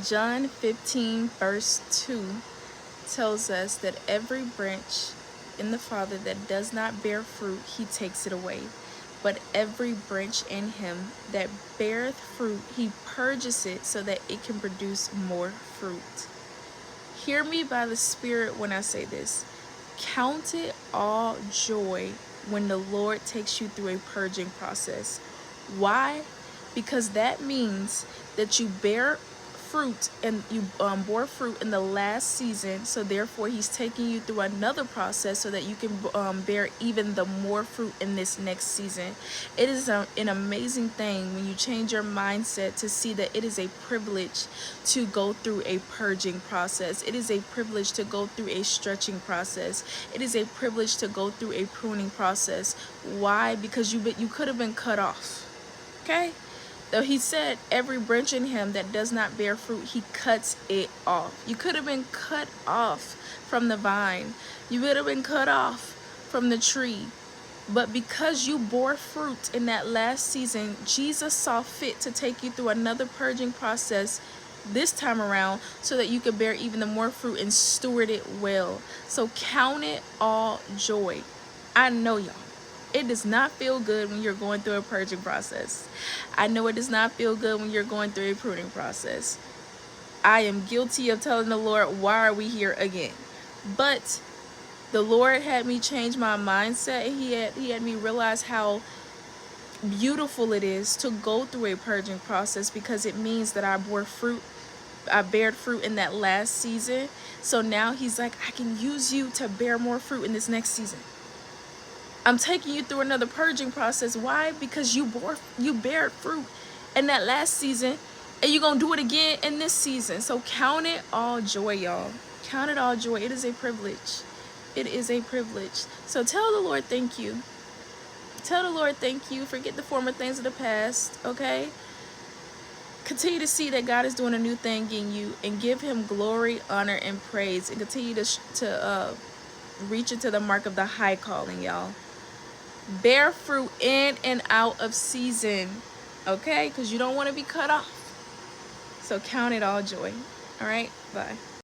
John 15 verse 2 tells us that every branch in the Father that does not bear fruit, he takes it away. But every branch in him that beareth fruit, he purges it so that it can produce more fruit. Hear me by the Spirit when I say this. Count it all joy when the Lord takes you through a purging process. Why? Because that means that you bear fruit and you bore fruit in the last season, so therefore he's taking you through another process so that you can bear even the more fruit in this next season. It is an amazing thing when you change your mindset to see that it is a privilege to go through a purging process. It is a privilege to go through a stretching process. It is a privilege to go through a pruning process. Why? Because you could have been cut off. Okay? Though he said every branch in him that does not bear fruit, he cuts it off. You could have been cut off from the vine. You would have been cut off from the tree. But because you bore fruit in that last season, Jesus saw fit to take you through another purging process this time around so that you could bear even the more fruit and steward it well. So count it all joy. I know, y'all, it does not feel good when you're going through a purging process. I know it does not feel good when you're going through a pruning process. I am guilty of telling the Lord, why are we here again? But the Lord had me change my mindset. He had me realize how beautiful it is to go through a purging process, because it means that I bared fruit in that last season. So now he's like, I can use you to bear more fruit in this next season. I'm taking you through another purging process. Why? Because you bared fruit in that last season, and you're gonna do it again in this season. So count it all joy, y'all. Count it all joy. It is a privilege. It is a privilege. So tell the Lord thank you. Tell the Lord thank you. Forget the former things of the past, okay? Continue to see that God is doing a new thing in you, and give him glory, honor, and praise, and continue to reach into the mark of the high calling, y'all. Bear fruit in and out of season, okay? Because you don't want to be cut off. So count it all joy. All right? Bye.